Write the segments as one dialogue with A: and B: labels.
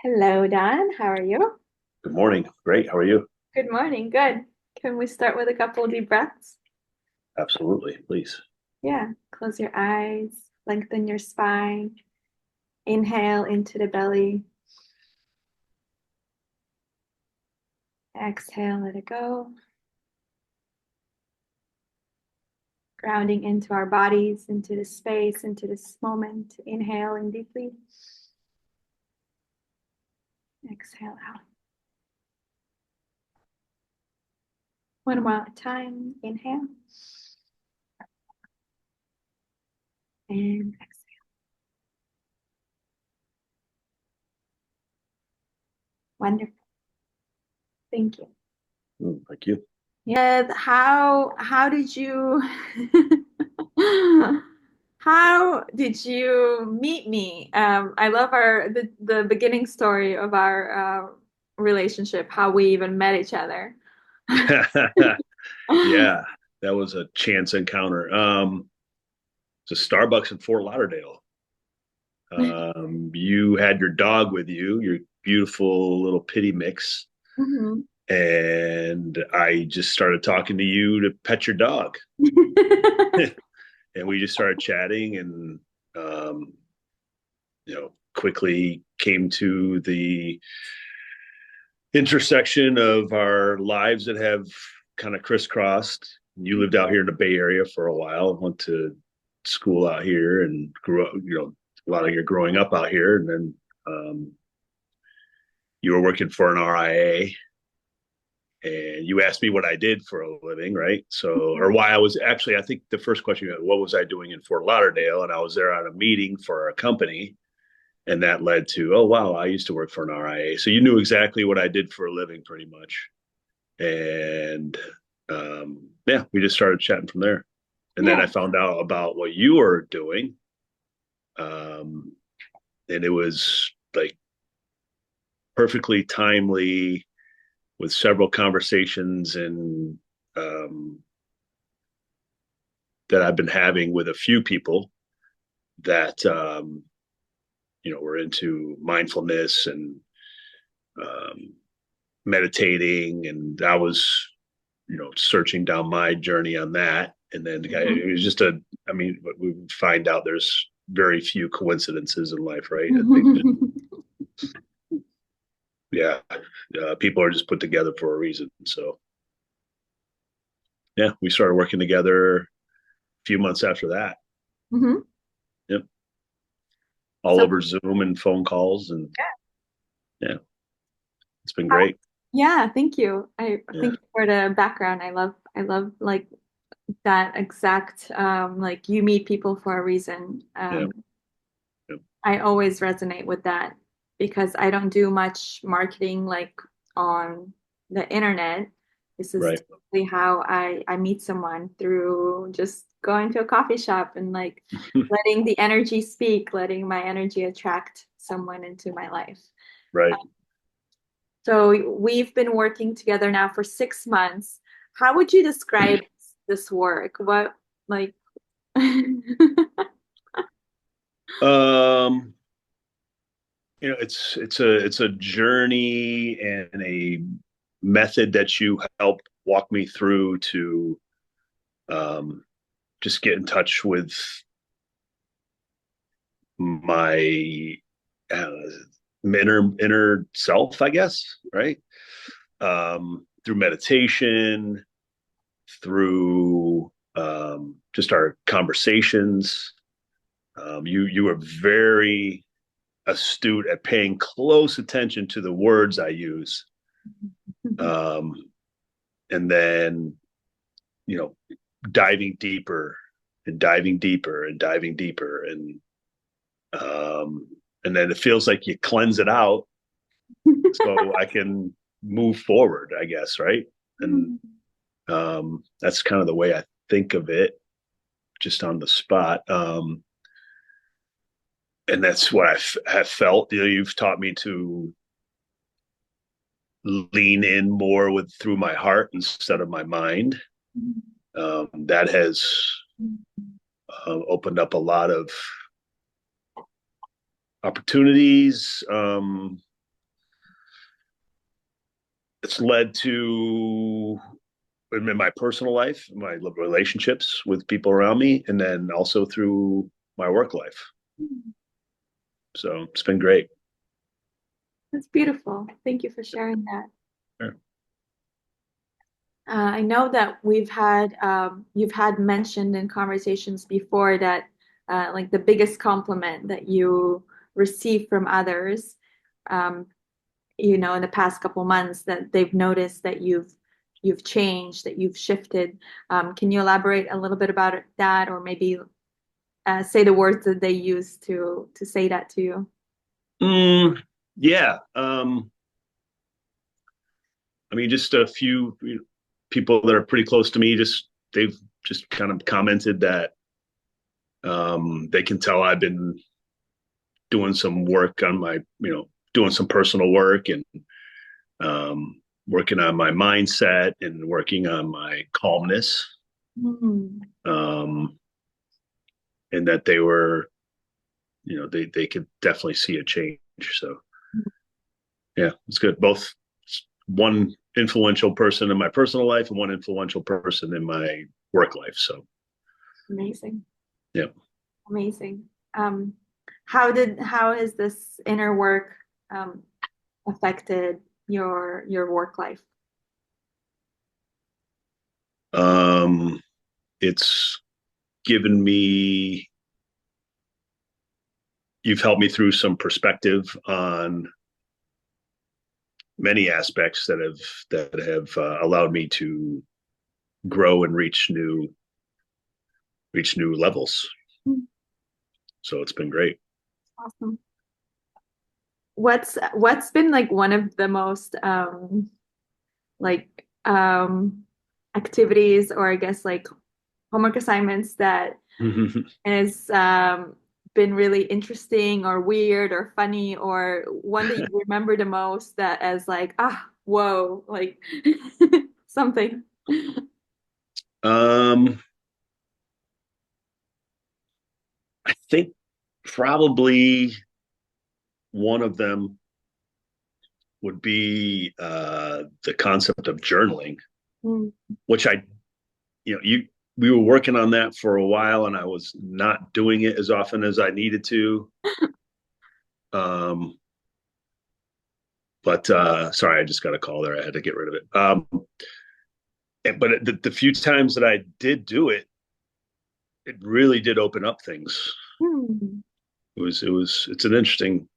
A: Hello, Don. How are you?
B: Good morning. Great. How are you?
A: Good morning. Good. Can we start with a couple deep breaths?
B: Absolutely. Please.
A: Yeah. Close your eyes, lengthen your spine. Inhale into the belly. Exhale, let it go. Grounding into our bodies, into the space, into this moment. Inhale in deeply. Exhale out. One more at a time. Inhale and exhale. Wonderful. Thank you.
B: Thank you.
A: Yeah, how did you how did you meet me? I love the beginning story of our relationship, how we even met each other.
B: Yeah, that was a chance encounter. It's a Starbucks in Fort Lauderdale. You had your dog with you, your beautiful little pitty mix,
A: Mhm.
B: and I just started talking to you to pet your dog, and we just started chatting, and um, quickly came to the intersection of our lives that have kind of crisscrossed. You lived out here in the Bay Area for a while, went to school out here and grew up, a lot of your growing up out here. And then you were working for an RIA and you asked me what I did for a living, right? So, or why I was actually, I think the first question you had, what was I doing in Fort Lauderdale? And I was there on a meeting for a company. And that led to, oh, wow, I used to work for an RIA. So you knew exactly what I did for a living pretty much. And yeah, we just started chatting from there. And then
A: Yeah.
B: I found out about what you were doing, um, and it was like perfectly timely with several conversations and um, that I've been having with a few people that were into mindfulness and um, meditating, and I was searching down my journey on that. And then
A: Mhm.
B: it was just I mean, we find out there's very few coincidences in life, right? I think that, yeah, people are just put together for a reason. So, yeah, we started working together a few months after that.
A: Mhm.
B: Yep. All
A: So,
B: over Zoom and phone calls. And yeah, it's been
A: how-
B: great.
A: yeah, thank you. I
B: Yeah.
A: thank you for the background. I love like that exact like you meet people for a reason.
B: Yeah. Yeah.
A: I always resonate with that because I don't do much marketing like on the internet. This is
B: Right.
A: typically how I meet someone through just going to a coffee shop and like letting the energy speak, letting my energy attract someone into my life.
B: Right.
A: So we've been working together now for 6 months. How would you describe this work? What like
B: Um, it's a journey and a method that you help walk me through to um, just get in touch with my uh, inner self, I guess, right? Through meditation, through just our conversations. You are very astute at paying close attention to the words I use, um, and then you know diving deeper and diving deeper and diving deeper um, and then it feels like you cleanse it out so I can move forward, I guess, right? And that's kind of the way I think of it, just on the spot. And that's what have felt. You've taught me to lean in more with through my heart instead of my mind. That has opened up a lot of opportunities. it's led to in my personal life, my relationships with people around me, and then also through my work life. So it's been great.
A: That's beautiful. Thank you for sharing that.
B: Sure.
A: I know that you've had mentioned in conversations before that like the biggest compliment that you receive from others, um, in the past couple months that they've noticed that you've changed, that you've shifted. Can you elaborate a little bit about that, or maybe say the words that they use to say that to you?
B: Yeah. I mean, just a few people that are pretty close to me, they've just kind of commented that they can tell I've been doing some work on my, doing some personal work and working on my mindset and working on my calmness.
A: Mm.
B: Um, and that they were, they could definitely see a change. So yeah, it's good. Both one influential person in my personal life and one influential person in my work life. So
A: Amazing.
B: yeah.
A: Amazing. Um, how has this inner work um, affected your work life?
B: It's given me, you've helped me through some perspective on many aspects that have allowed me to grow and reach new levels.
A: Mm.
B: So it's been great.
A: Awesome. What's been like one of the most like activities, or I guess like homework assignments that has been really interesting or weird or funny, or one that you remember the most that as like, whoa, like something.
B: um, I think probably one of them would be the concept of journaling,
A: Mm.
B: which we were working on that for a while, and I was not doing it as often as I needed to. Um, but sorry, I just got a call there. I had to get rid of it. But the few times that I did do it, it really did open up things.
A: Hmm.
B: It's an interesting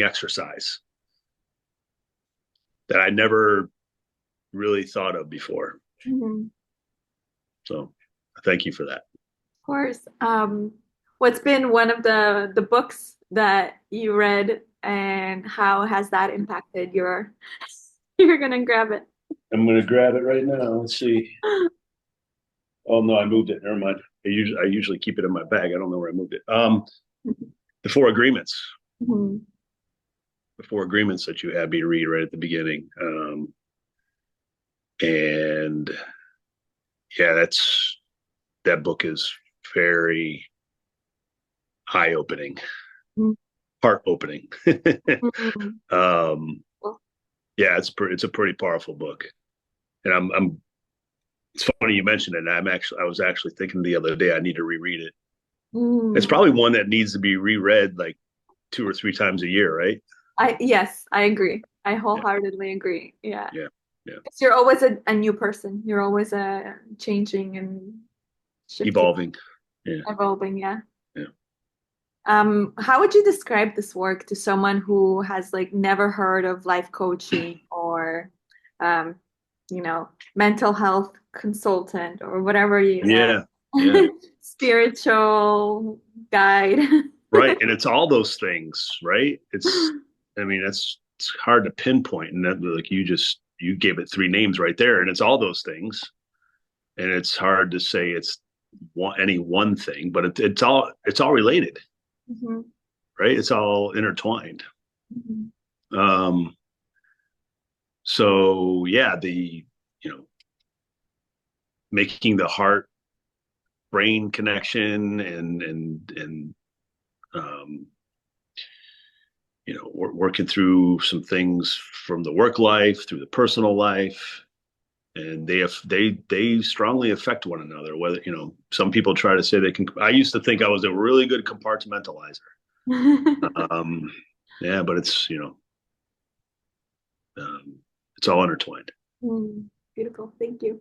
B: exercise that I never really thought of before.
A: Mhm.
B: So thank you for that.
A: Of course. What's been one of the books that you read, and how has that impacted your you're gonna grab it.
B: I'm going to grab it right now. Let's see. Oh no, I moved it. Never mind. I usually keep it in my bag. I don't know where I moved it. The Four Agreements.
A: Mhm.
B: The Four Agreements that you had me read right at the beginning. And yeah, that book is very eye opening, heart opening.
A: Mhm.
B: um, yeah, it's a pretty powerful book, and I'm. It's funny you mentioned it. I was actually thinking the other day I need to reread it. It's
A: Mm.
B: probably one that needs to be reread like 2 or 3 times a year, right?
A: Yes, I agree. I
B: Yeah,
A: wholeheartedly agree. Yeah.
B: yeah, yeah.
A: 'Cause you're always a new person. You're always changing and shifting,
B: Evolving. Yeah,
A: evolving. Yeah.
B: yeah.
A: How would you describe this work to someone who has like never heard of life coaching, or, um, mental health consultant, or whatever
B: Yeah, yeah.
A: spiritual guide?
B: Right. And it's all those things, right? I mean, it's hard to pinpoint. And that, like, you gave it three names right there, and it's all those things. And it's hard to say it's any one thing, but it's all related,
A: Mhm.
B: right? It's all intertwined.
A: Mhm.
B: Um, so yeah, you know, making the heart brain connection and um, working through some things from the work life through the personal life, and they strongly affect one another. Whether, some people try to say they can. I used to think I was a really good compartmentalizer. Um, yeah, but it's all intertwined.
A: Beautiful. Thank you.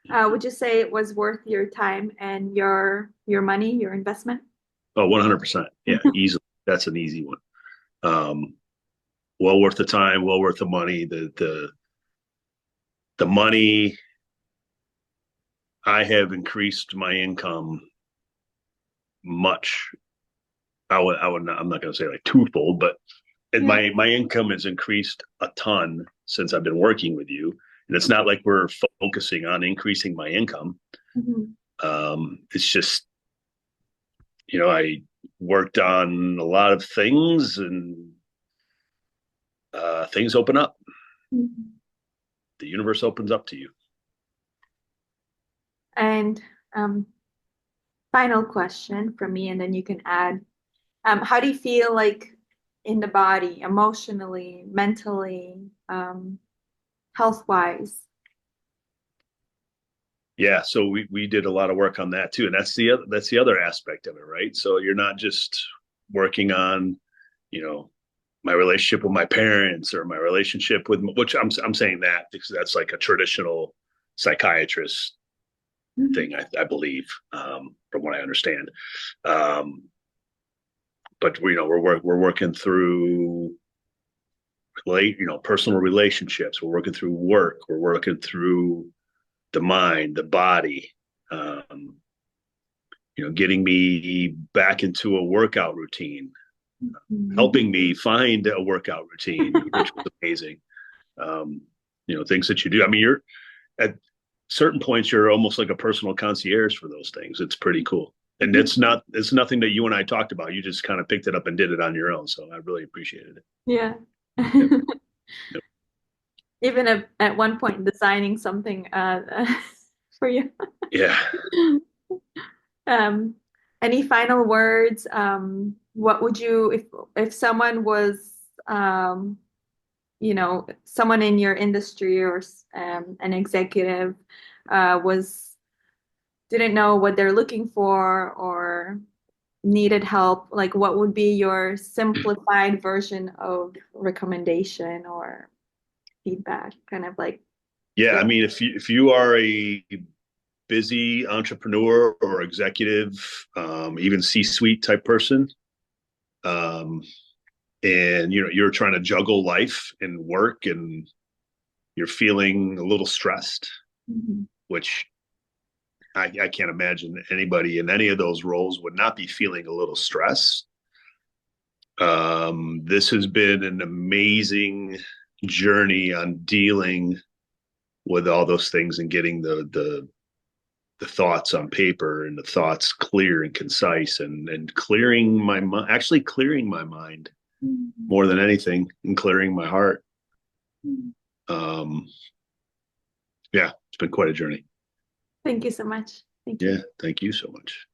A: Would you say it was worth your time and your money, your investment?
B: Oh, 100%. Yeah, easily. That's an easy one. Um, well worth the time, well worth the money. The money, I have increased my income much. I'm not going to say like twofold, but
A: Yeah.
B: my income has increased a ton since I've been working with you. And it's not like we're focusing on increasing my income.
A: Mhm.
B: It's just, I worked on a lot of things, and things open up.
A: Mhm.
B: The universe opens up to you.
A: And um, final question from me, and then you can add. How do you feel like in the body, emotionally, mentally, health-wise?
B: Yeah, so we did a lot of work on that too, and that's the other aspect of it, right? So you're not just working on, you know, my relationship with my parents or my relationship with, which I'm saying that because that's like a traditional psychiatrist
A: Mhm.
B: thing, I believe, from what I understand. Um, but we're working through personal relationships. We're working through work. We're working through the mind, the body. Um, getting me back into a workout routine,
A: Mhm.
B: helping me find a workout routine, which was amazing. Um, things that you do. I mean, you're at certain points, you're almost like a personal concierge for those things. It's pretty cool. And it's nothing that you and I talked about. You just kind of picked it up and did it on your own. So I really appreciated it.
A: Yeah.
B: Yep. Yep.
A: Even at one point designing something for you.
B: Yeah.
A: Um, any final words? What would you, if someone was, someone in your industry or an executive was didn't know what they're looking for or needed help, like what would be your simplified version of recommendation or feedback? Kind of like,
B: Yeah. I
A: yeah.
B: mean, if you are a busy entrepreneur or executive, even C-suite type person, um, and you're trying to juggle life and work, and you're feeling a little stressed,
A: Mhm.
B: which I can't imagine anybody in any of those roles would not be feeling a little stress. This has been an amazing journey on dealing with all those things and getting the thoughts on paper and the thoughts clear and concise, and clearing my mind, actually clearing my mind
A: Mhm.
B: more than anything, and clearing my heart.
A: Mhm.
B: Um, yeah, it's been quite a journey.
A: Thank you so much. Thank you.
B: Yeah, thank you so much.